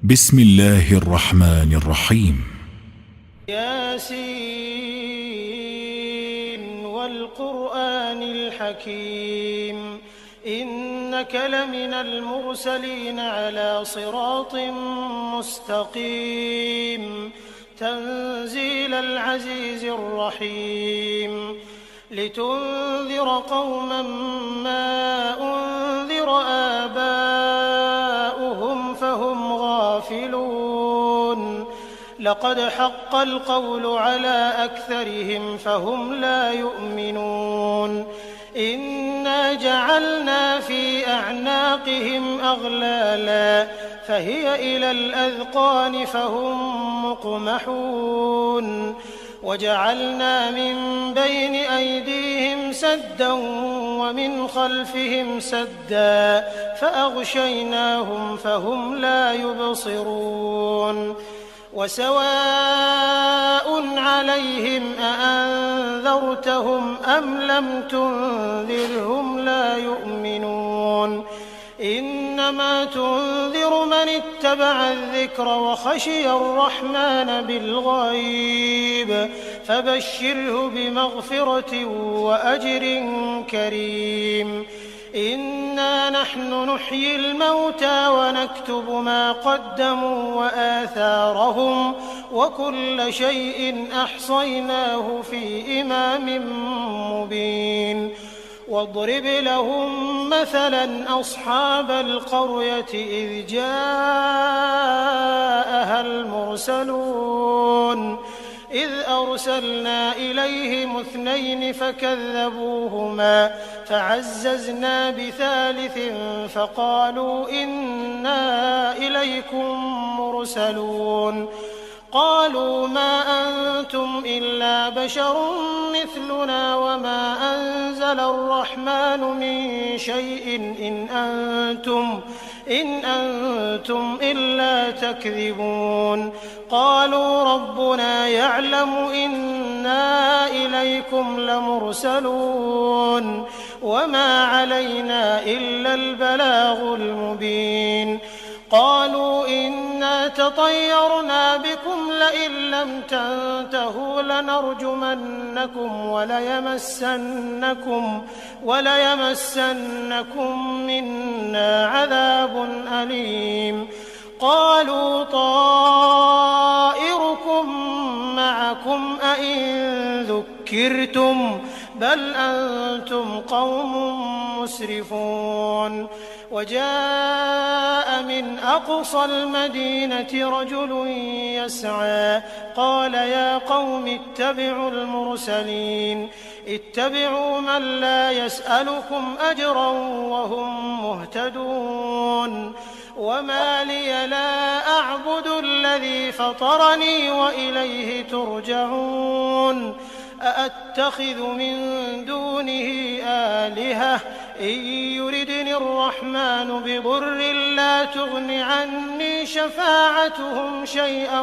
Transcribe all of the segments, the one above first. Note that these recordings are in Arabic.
بسم الله الرحمن الرحيم. ياسين والقرآن الحكيم إنك لمن المرسلين على صراط مستقيم تنزيل العزيز الرحيم لتنذر قوما ما أنذر آباؤهم فهم غافلون لقد حق القول على أكثرهم فهم لا يؤمنون إنا جعلنا في أعناقهم أغلالا فهي إلى الأذقان فهم مقمحون وجعلنا من بين أيديهم سدا ومن خلفهم سدا فأغشيناهم فهم لا يبصرون وسواء عليهم أأنذرتهم أم لم تنذرهم لا يؤمنون إنما تنذر من اتبع الذكر وخشي الرحمن بالغيب فبشره بمغفرة وأجر كريم إنا نحن نحيي الموتى ونكتب ما قدموا وآثارهم وكل شيء أحصيناه في إمام مبين واضرب لهم مثلا أصحاب القرية إذ جاءها المرسلون إذ أرسلنا إليهم 2 فكذبوهما فعززنا بثالث فقالوا إنا إليكم مرسلون قالوا ما أنتم إلا بشر مثلنا وما أنزل الرحمن من شيء إن أنتم إلا تكذبون قالوا ربنا يعلم إنا إليكم لمرسلون وما علينا إلا البلاغ المبين قالوا إنا تطيرنا بكم لئن لم تنتهوا لنرجمنكم وليمسنكم منا عذاب أليم قالوا طائركم معكم أئن ذكرتم بل أنتم قوم مسرفون وجاء من أقصى المدينة رجل يسعى قال يا قوم اتبعوا المرسلين اتبعوا من لا يسألكم أجرا وهم مهتدون وما لي لا أعبد الذي فطرني وإليه ترجعون أأتخذ من دونه آلهة إن يردني الرحمن بضر لا تغن عني شفاعتهم شيئا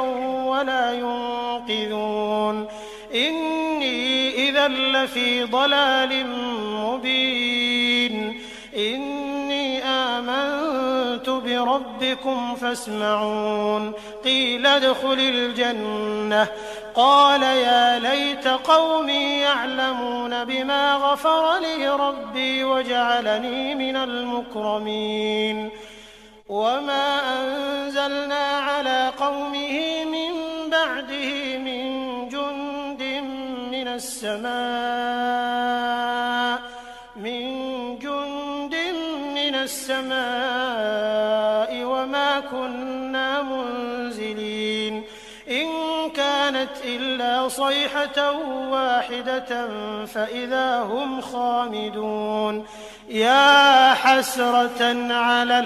ولا ينقذون إني إذا لفي ضلال مبين إني آمنت بربكم فاسمعون قيل ادخل الجنة قال يا ليت قومي يعلمون بما غفر لي ربي وجعلني من المكرمين وما أنزلنا على قومه من بعده من جند من السماء وما كنا منزلين إن كانت إلا صيحة واحدة فإذا هم خامدون يا حسرة على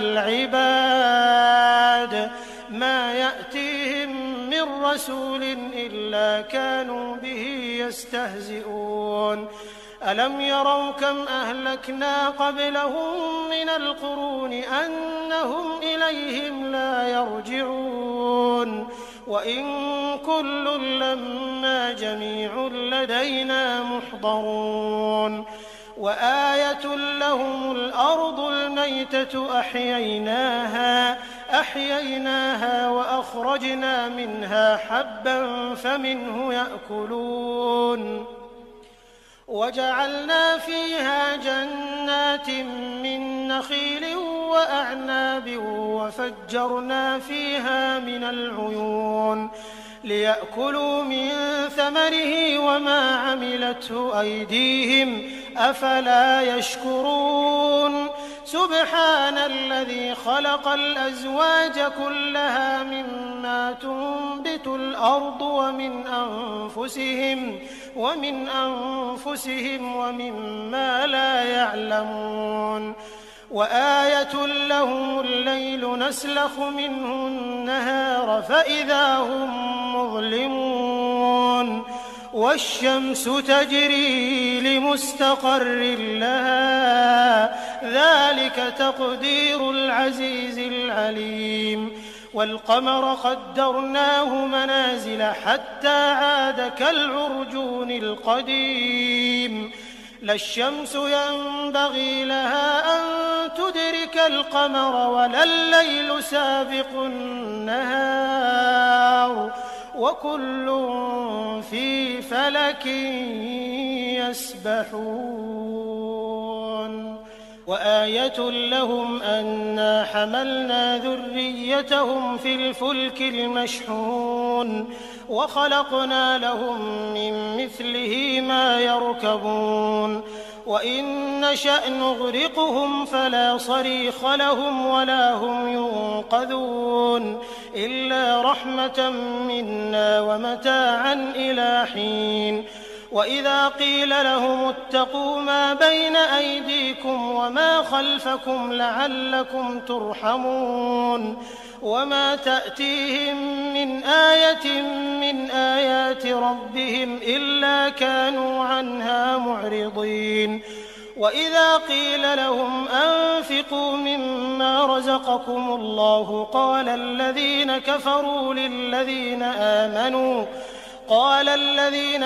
العباد ما يأتيهم من رسول إلا كانوا به يستهزئون ألم يروا كم أهلكنا قبلهم من القرون أنهم إليهم لا يرجعون وإن كل لما جميع لدينا محضرون وآية لهم الأرض الميتة أحييناها فأخرجنا منها حبا فمنه يأكلون وجعلنا فيها جنات من نخيل وأعناب وفجرنا فيها من العيون ليأكلوا من ثمره وما عملته أيديهم أفلا يشكرون سبحان الذي خلق الأزواج كلها مما تنبت الأرض ومن أنفسهم ومما لا يعلمون وآية لهم الليل نسلخ منه النهار فإذا هم مظلمون والشمس تجري لمستقر لها ذلك تقدير العزيز العليم والقمر قدرناه منازل حتى عاد كالعرجون القديم لا الشمس ينبغي لها أن تدرك القمر ولا الليل سابق النهار وكل في فلك يسبحون وآية لهم أنا حملنا ذريتهم في الفلك المشحون وخلقنا لهم من مثله ما يركبون وإن نشأ نغرقهم فلا صريخ لهم ولا هم ينقذون إلا رحمة منا ومتاعا إلى حين وإذا قيل لهم اتقوا ما بين أيديكم وما خلفكم لعلكم ترحمون وما تأتيهم من آية من آيات ربهم إلا كانوا عنها معرضين وإذا قيل لهم أنفقوا مما رزقكم الله قال الذين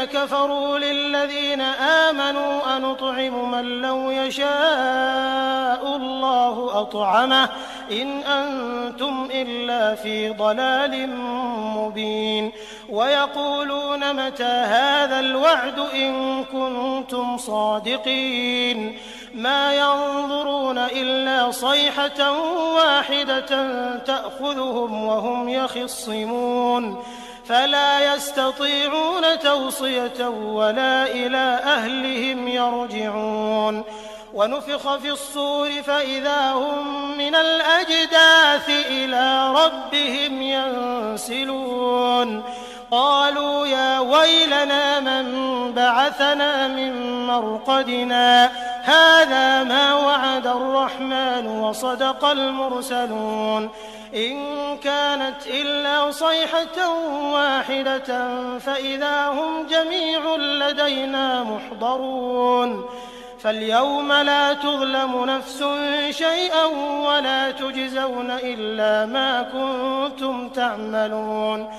كفروا للذين آمنوا أنطعم من لو يشاء الله أطعمه إن أنتم إلا في ضلال مبين ويقولون متى هذا الوعد إن كنتم صادقين ما ينظرون إلا صيحة واحدة تأخذهم وهم يخصمون فلا يستطيعون توصية ولا إلى أهلهم يرجعون ونفخ في الصور فإذا هم من الأجداث إلى ربهم ينسلون قالوا يا ويلنا من بعثنا من مرقدنا هذا ما وعد الرحمن وصدق المرسلون إن كانت إلا صيحة واحدة فإذا هم جميع لدينا محضرون فاليوم لا تظلم نفس شيئا ولا تجزون إلا ما كنتم تعملون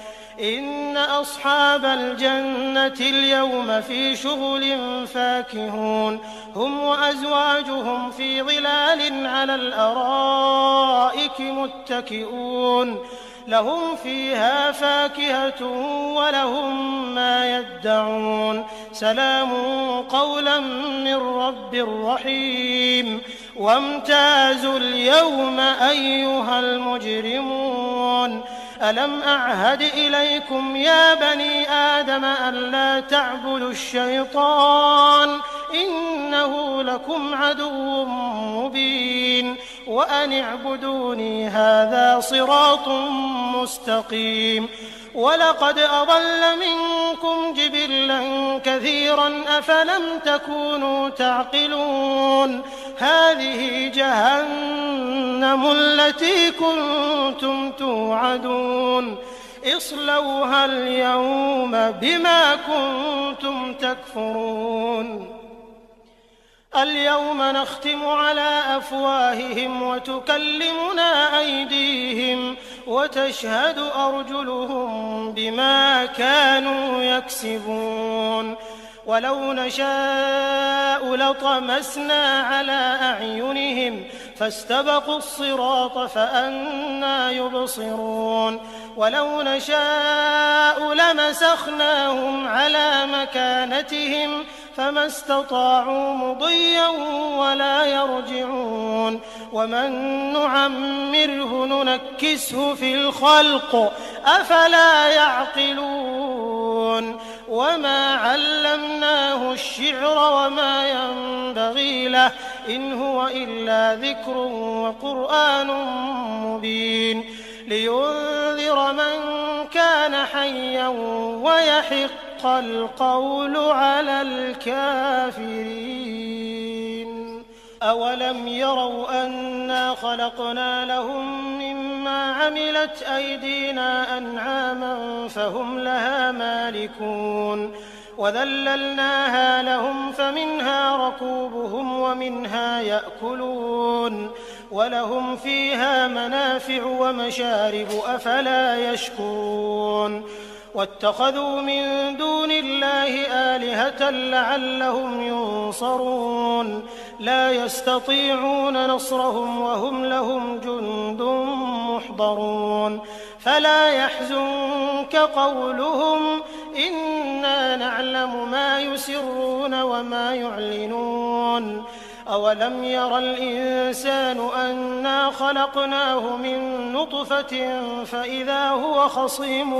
إن أصحاب الجنة اليوم في شغل فاكهون هم وأزواجهم في ظلال على الأرائك متكئون لهم فيها فاكهة ولهم ما يدعون سلام قولا من رب رحيم وامتازوا اليوم أيها المجرمون ألم أعهد إليكم يا بني آدم ألا تعبدوا الشيطان إنه لكم عدو مبين وأن اعبدوني هذا صراط مستقيم ولقد أضل منكم جبلا كثيرا أفلم تكونوا تعقلون هذه جهنم التي كنتم توعدون اصلوها اليوم بما كنتم تكفرون اليوم نختم على أفواههم وتكلمنا أيديهم وتشهد أرجلهم بما كانوا يكسبون ولو نشاء لطمسنا على أعينهم فاستبقوا الصراط فأنى يبصرون ولو نشاء لمسخناهم على مكانتهم فما استطاعوا مضيا ولا يرجعون ومن نعمره ننكسه في الخلق أفلا يعقلون وما علمناه الشعر وما ينبغي له إن هو إلا ذكر وقرآن مبين لينذر من كان حيا ويحق القول على الكافرين أولم يروا أنا خلقنا لهم مما عملت أيدينا أنعاما فهم لها مالكون وذللناها لهم فمنها ركوبهم ومنها يأكلون ولهم فيها منافع ومشارب أفلا يشكرون واتخذوا من دون الله آلهة لعلهم ينصرون لا يستطيعون نصرهم وهم لهم جند محضرون فلا يحزنك قولهم إنا نعلم ما يسرون وما يعلنون أولم ير الإنسان أنا خلقناه من نطفة فإذا هو خصيم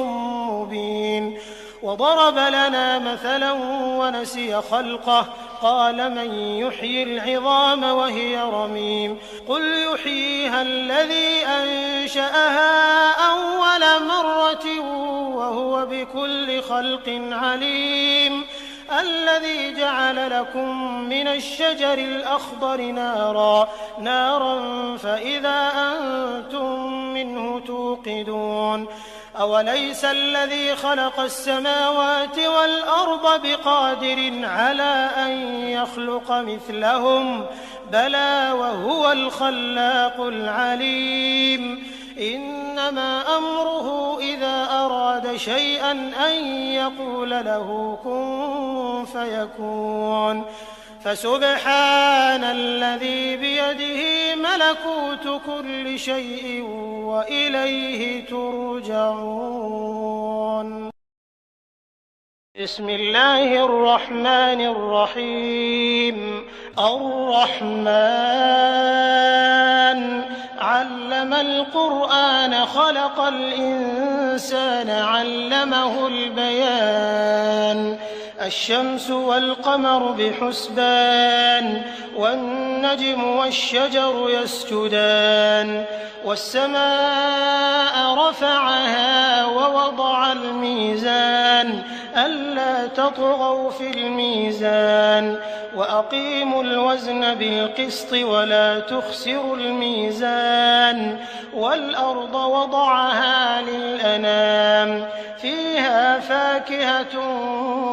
مبين وضرب لنا مثلا ونسي خلقه قال من يحيي العظام وهي رميم قل يحييها الذي أنشأها أول مرة وهو بكل خلق عليم الذي جعل لكم من الشجر الأخضر نارا فإذا أنتم منه توقدون أوليس الذي خلق السماوات والأرض بقادر على أن يخلق مثلهم بلى وهو الخلاق العليم إنما أمره إذا أراد شيئا أن يقول له كن فيكون فسبحان الذي بيده ملكوت كل شيء وإليه ترجعون بسم الله الرحمن الرحيم الرحمن علم القرآن خلق الإنسان علمه البيان الشمس والقمر بحسبان والنجم والشجر يسجدان والسماء رفعها ووضع الميزان ألا تطغوا في الميزان وأقيموا الوزن بالقسط ولا تخسروا الميزان والأرض وضعها للأنام فيها فاكهة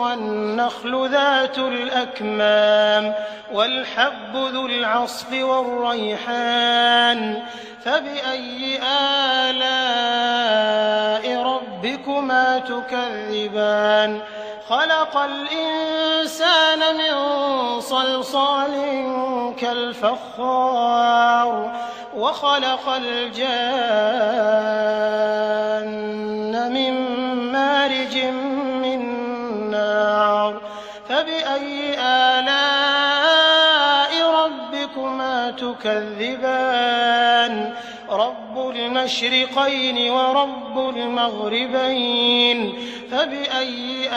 والنخل ذات الأكمام والحب ذو العصف والريحان فبأي آلاء ربكما تكذبان خلق الإنسان من صلصال كالفخار وخلق الجان من مارج من نار فبأي آلاء ربكما تكذبان رب المشرقين ورب المغربين فبأي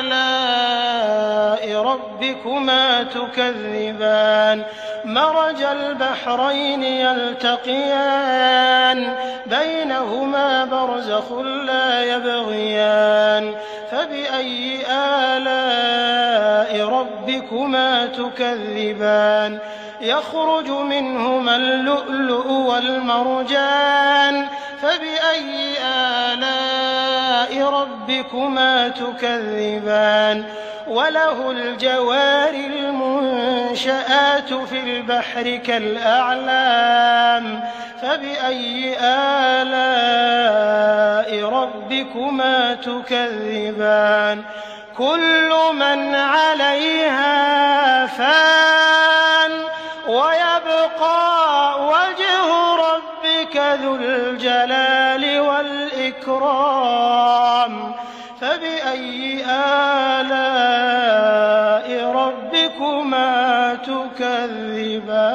آلاء ربكما تكذبان مرج البحرين يلتقيان بينهما برزخ لا يبغيان فبأي آلاء ربكما تكذبان يخرج منهما اللؤلؤ والمرجان فبأي آلاء ربكما تكذبان وله الجوار المنشآت في البحر كالأعلام فبأي آلاء ربكما تكذبان كل من عليها فان ويبقى وجه ربك ذو الجلال والإكرام والإكرام فبأي آلاء ربكما تكذبان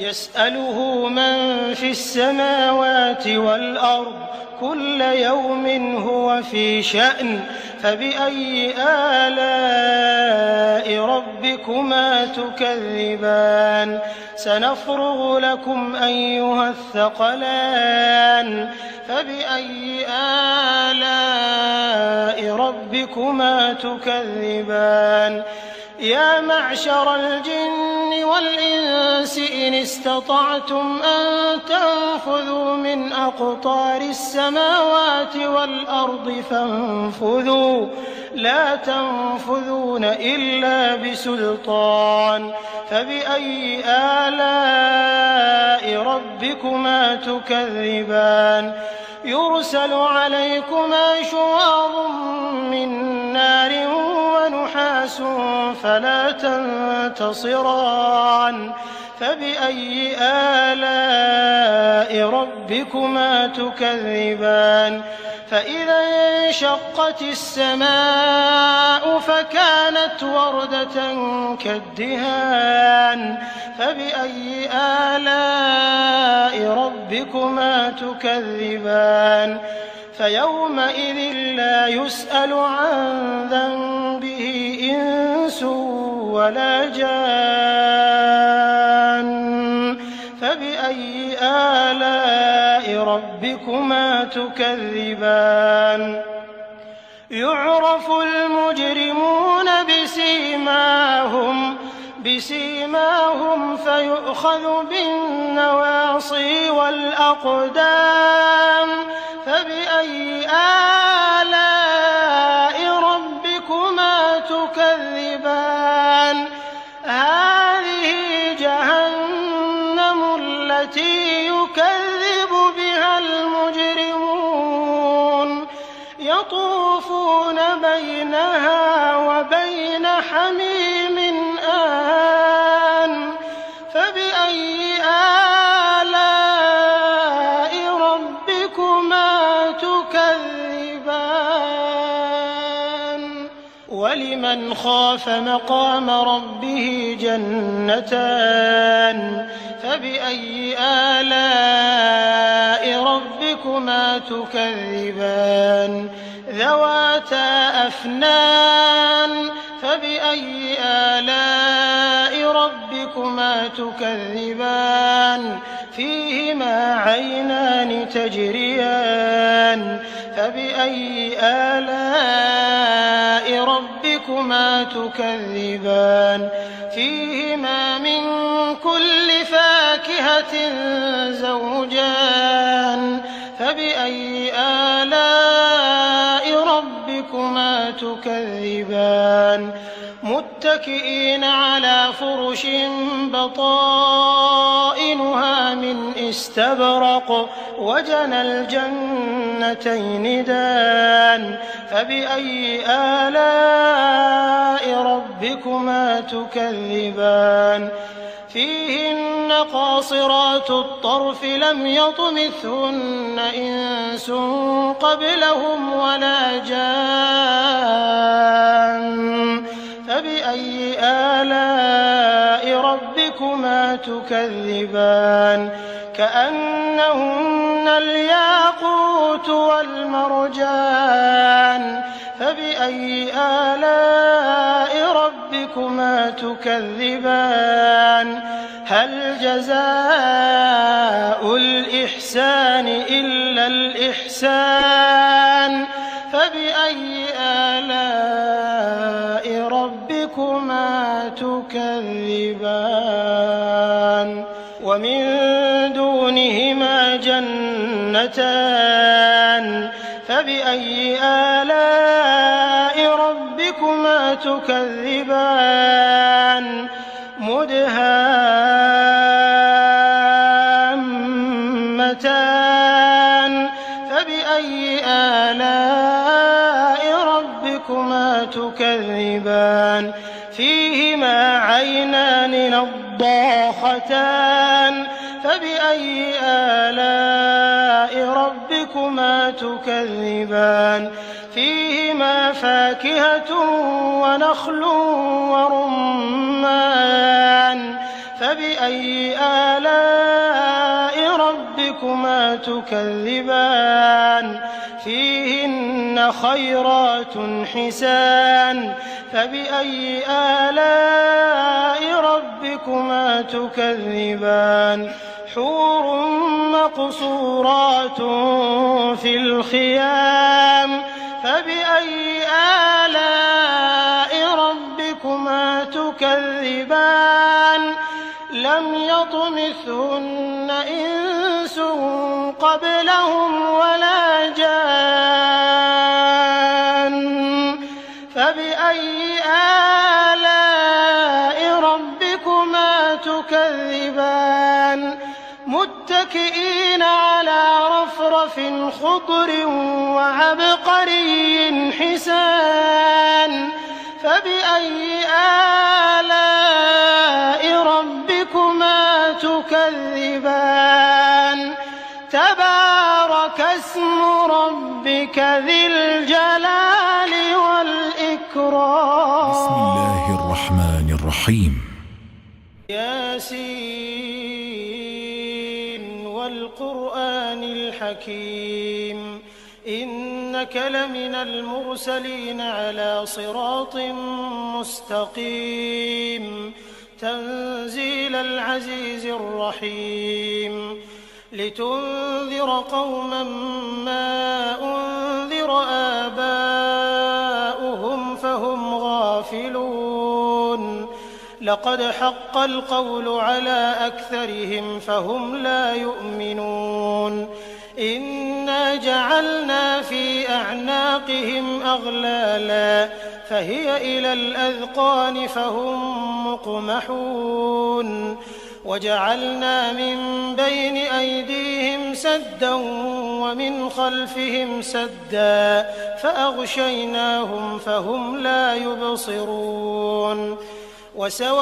يسأله من في السماوات والأرض كل يوم هو في شأن فبأي آلاء ربكما تكذبان سنفرغ لكم أيها الثقلان فبأي آلاء ربكما تكذبان يا معشر الجن والإنس إن استطعتم أن تنفذوا من أقطار السماوات والأرض فانفذوا لا تنفذون إلا بسلطان فبأي آلاء ربكما تكذبان يرسل عليكما شواظ من نار ونحاس فلا تنتصران فبأي آلاء ربكما تكذبان فإذا انشقت السماء فكانت وردة كالدهان فبأي آلاء ربكما تكذبان فيومئذ لا يسأل عن ذنبه إنس ولا جان فبأي آلاء ربكما تكذبان يعرف المجرمون بسيماهم فيؤخذ بالنواصي والأقدام فبأي آلاء ربكما تكذبان هذه جهنم التي يكذب بها المجرمون يطوفون بينها وبين حميم آن فبأي آلاء ربكما تكذبان ولمن خاف مقام ربه جنتان فبأي آلاء ربكما تكذبان ذواتا أفنان فبأي آلاء ربكما تكذبان فيهما عينان تجريان فبأي آلاء ربكما تكذبان فيهما من كل فاكهة زوجان فبأي آلاء ربكما تكذبان متكئين على فرش بطائنها من استبرق وجنى الجنتين دان فبأي آلاء ربكما تكذبان فيهن قاصرات الطرف لم يطمثهن إنس قبلهم ولا جان فبأي آلاء ربكما تكذبان كأنهن الياقوت والمرجان فبأي آلاء ربكما تكذبان هل جزاء الإحسان إلا الإحسان فبأي آلاء ربكما تكذبان ومن دونهما جنتان فبأي آلاء ربكما تكذبان مدهامتان فبأي آلاء ربكما تكذبان فيهما عينان نضاختان فبأي آلاء ربكما ربكما تكذبان فيهما فاكهة ونخل ورمان فبأي آلاء ربكما تكذبان فيهن خيرات حسان فبأي آلاء ربكما تكذبان حور مقصورات في الخيام فبأي آلاء ربكما تكذبان لم يطمثهن إنس قبلهم ولا جان فبأي آلاء ربكما تكذبان متكئين على رفرف خضر وعبقري حسان فبأي آلاء ربكما تكذبان تبارك اسم ربك ذي الجلال والإكرام. بسم الله الرحمن الرحيم. ياسين والقرآن الحكيم إنك لمن المرسلين على صراط مستقيم تنزيل العزيز الرحيم لتنذر قوما ما أنذر آباؤهم فهم غافلون لقد حق القول على أكثرهم فهم لا يؤمنون إنا جعلنا في أعناقهم أغلالا فهي إلى الأذقان فهم مقمحون وجعلنا من بين أيديهم سدا ومن خلفهم سدا فأغشيناهم فهم لا يبصرون وسواء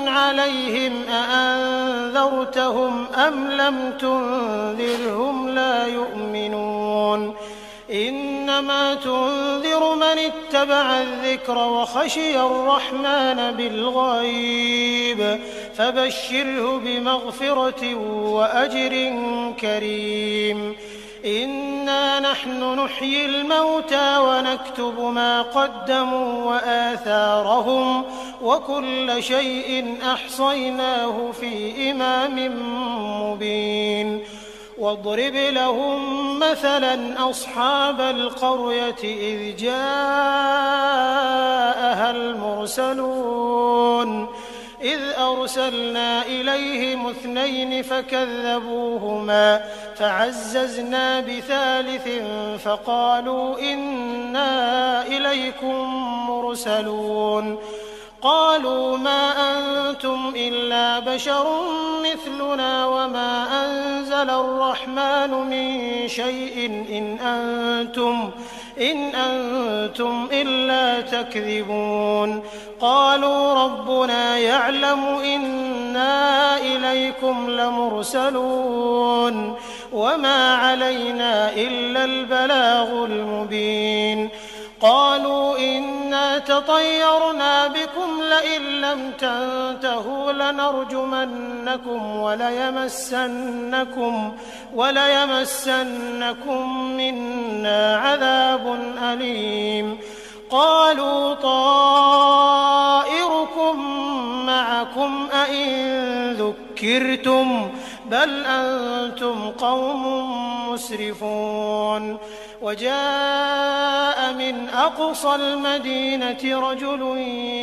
عليهم أأنذرتهم أم لم تنذرهم لا يؤمنون إنما تنذر من اتبع الذكر وخشي الرحمن بالغيب فبشره بمغفرة وأجر كريم إنا نحن نحيي الموتى ونكتب ما قدموا وآثارهم وكل شيء أحصيناه في إمام مبين واضرب لهم مثلا أصحاب القرية إذ جاءها المرسلون إذ أرسلنا إليهم 2 فكذبوهما فعززنا بثالث فقالوا إنا إليكم مرسلون قالوا ما أنتم إلا بشر مثلنا وما أنزل الرحمن من شيء إن أنتم إلا تكذبون قالوا ربنا يعلم إنا إليكم لمرسلون وما علينا إلا البلاغ المبين قالوا إنا تطيرنا بكم لئن لم تنتهوا لنرجمنكم وليمسنكم منا عذاب أليم قالوا طائركم معكم أئن ذكرتم بل أنتم قوم مسرفون وجاء من أقصى المدينة رجل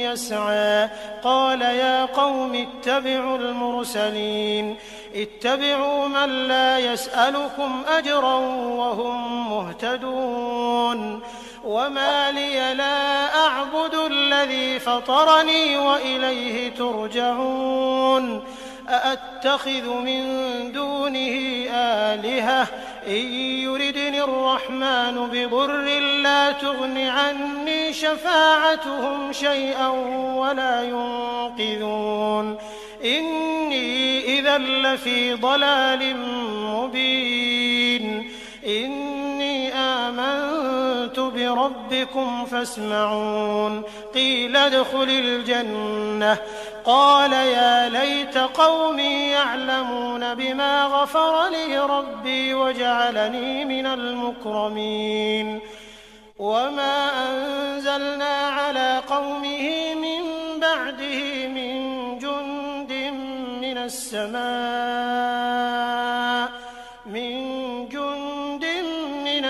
يسعى قال يا قوم اتبعوا المرسلين اتبعوا من لا يسألكم أجرا وهم مهتدون وما لي لا أعبد الذي فطرني وإليه ترجعون أأتخذ من دونه آلهة إن يردني الرحمن بضر لا تغن عني شفاعتهم شيئا ولا ينقذون إني إذا لفي ضلال مبين ربكم فاسمعون قيل ادخل الجنة قال يا ليت قومي يعلمون بما غفر لي ربي وجعلني من المكرمين وما أنزلنا على قومه من بعده من جند من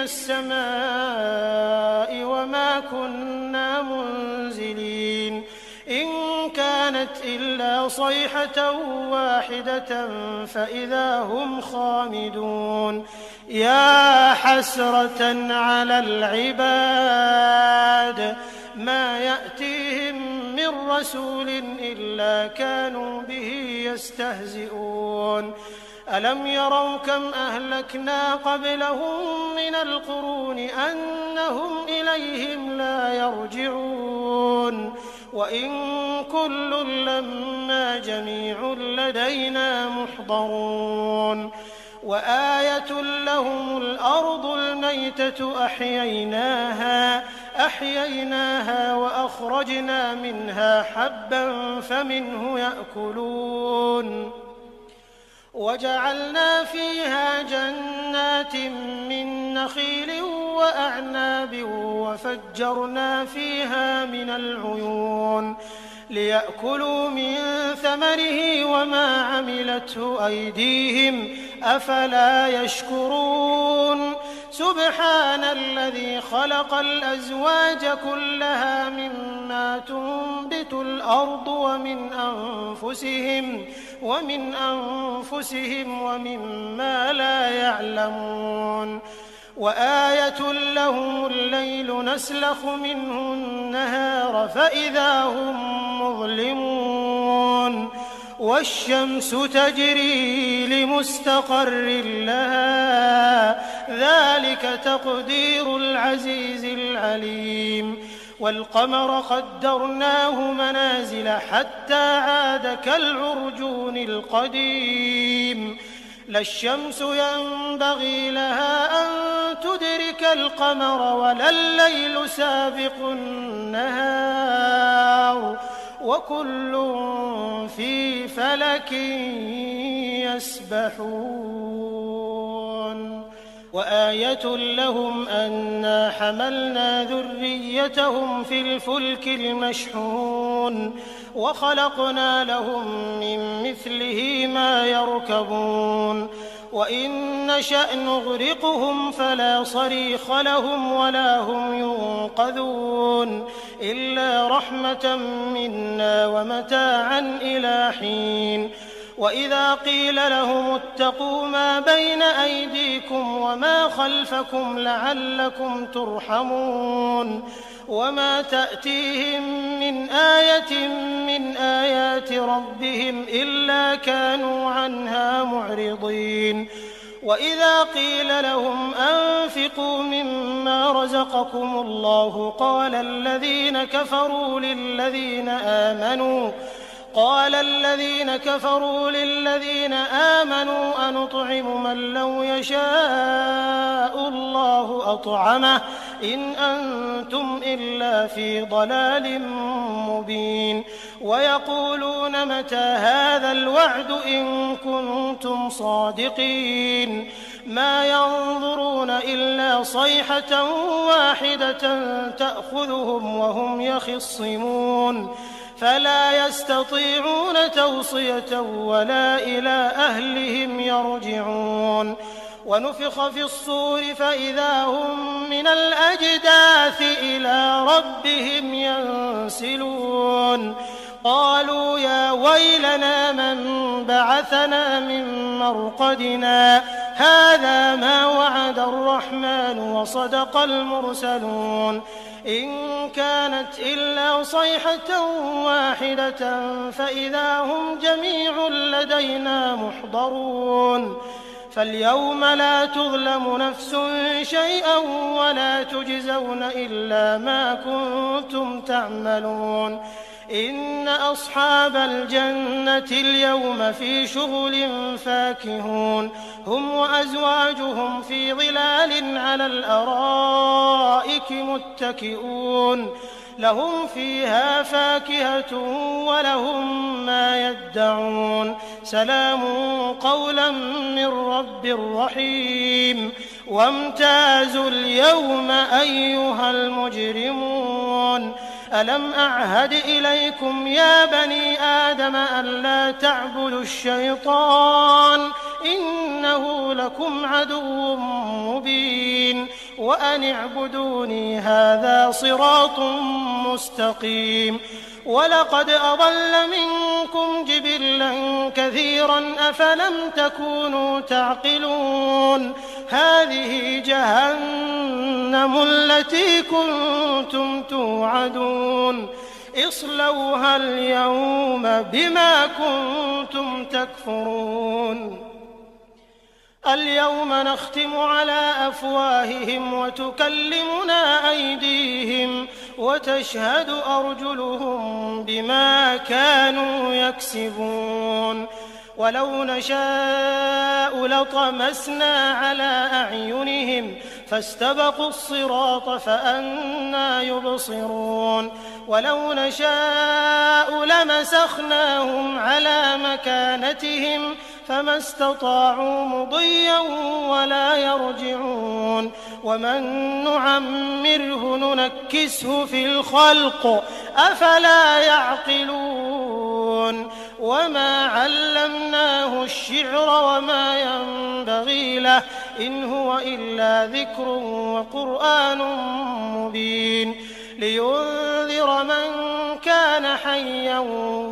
السماء وما كنا منزلين إن كانت إلا صيحة واحدة فإذا هم خامدون يا حسرة على العباد ما يأتيهم من رسول إلا كانوا به يستهزئون ألم يروا كم أهلكنا قبلهم من القرون أنهم إليهم لا يرجعون وإن كل لما جميع لدينا محضرون وآية لهم الأرض الميتة أحييناها وأخرجنا منها حبا فمنه يأكلون وجعلنا فيها جنات من نخيل وأعناب وفجرنا فيها من العيون ليأكلوا من ثمره وما عملته أيديهم أفلا يشكرون سبحان الذي خلق الأزواج كلها مما تنبت الأرض ومن أنفسهم ومما لا يعلمون وآية لهم الليل نسلخ منه النهار فإذا هم مظلمون والشمس تجري لمستقر لها ذلك تقدير العزيز العليم والقمر قدرناه منازل حتى عاد كالعرجون القديم لا الشمس ينبغي لها أن تدرك القمر ولا الليل سابق النهار وكل في فلك يسبحون وآية لهم أنا حملنا ذريتهم في الفلك المشحون وخلقنا لهم من مثله ما يركبون وإن نشأ نغرقهم فلا صريخ لهم ولا هم ينقذون إلا رحمة منا ومتاعا إلى حين وإذا قيل لهم اتقوا ما بين أيديكم وما خلفكم لعلكم ترحمون وما تأتيهم من آية من آيات ربهم إلا كانوا عنها معرضين وإذا قيل لهم أنفقوا مما رزقكم الله قال الذين كفروا للذين آمنوا أنطعم من لو يشاء الله أطعمه إن أنتم إلا في ضلال مبين ويقولون متى هذا الوعد إن كنتم صادقين ما ينظرون إلا صيحة واحدة تأخذهم وهم يخصمون فلا يستطيعون توصية ولا إلى أهلهم يرجعون ونفخ في الصور فإذا هم من الأجداث إلى ربهم ينسلون قالوا يا ويلنا من بعثنا من مرقدنا هذا ما وعد الرحمن وصدق المرسلون إن كانت إلا صيحة واحدة فإذا هم جميع لدينا محضرون فاليوم لا تظلم نفس شيئا ولا تجزون إلا ما كنتم تعملون إن أصحاب الجنة اليوم في شغل فاكهون هم وأزواجهم في ظلال على الأرائك متكئون لهم فيها فاكهة ولهم ما يدعون سلام قولا من رب رحيم وامتازوا اليوم أيها المجرمون ألم أعهد إليكم يا بني آدم ألا تعبدوا الشيطان إنه لكم عدو مبين وأن اعبدوني هذا صراط مستقيم ولقد أضل منكم جبلا كثيرا أفلم تكونوا تعقلون هذه جهنم التي كنتم توعدون اصلوها اليوم بما كنتم تكفرون اليوم نختم على أفواههم وتكلمنا أيديهم وتشهد أرجلهم بما كانوا يكسبون ولو نشاء لطمسنا على أعينهم فاستبقوا الصراط فأنى يبصرون ولو نشاء لمسخناهم على مكانتهم فما استطاعوا مضيا ولا يرجعون ومن نعمره ننكسه في الخلق أفلا يعقلون وما علمناه الشعر وما ينبغي له إن هو إلا ذكر وقرآن مبين لينذر من كان حيا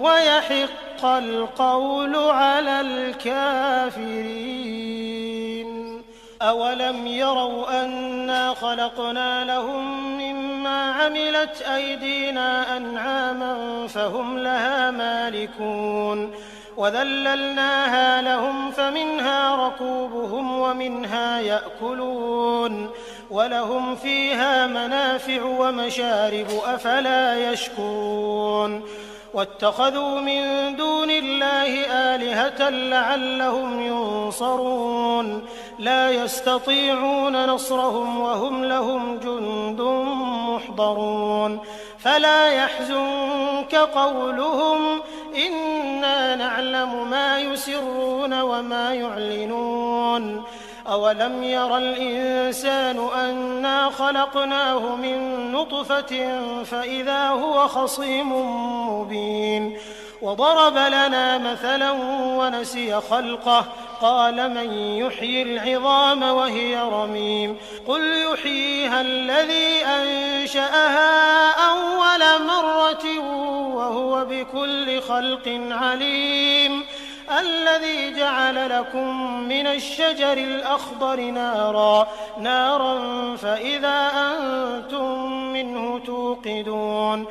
ويحق القول على الكافرين أولم يروا أنا خلقنا لهم مما عملت أيدينا أنعاما فهم لها مالكون وذللناها لهم فمنها ركوبهم ومنها يأكلون ولهم فيها منافع ومشارب أفلا يشكرون واتخذوا من دون الله آلهة لعلهم ينصرون لا يستطيعون نصرهم وهم لهم جند محضرون فلا يحزنك قولهم إنا نعلم ما يسرون وما يعلنون أولم ير الإنسان أنا خلقناه من نطفة فإذا هو خصيم مبين وضرب لنا مثلا ونسي خلقه قال من يحيي العظام وهي رميم قل يحييها الذي أنشأها أول مرة وهو بكل خلق عليم الذي جعل لكم من الشجر الأخضر نارا فإذا أنتم منه توقدون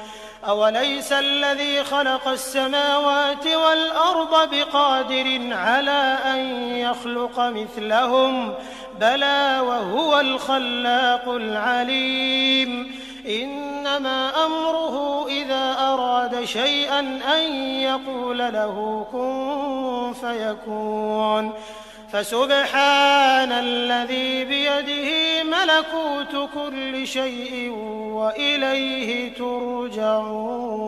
أوليس الذي خلق السماوات والأرض بقادر على أن يخلق مثلهم بلى وهو الخلاق العليم إنما أمره إذا أراد شيئا أن يقول له كن فيكون فسبحان الذي بيده ملكوت كل شيء وإليه ترجعون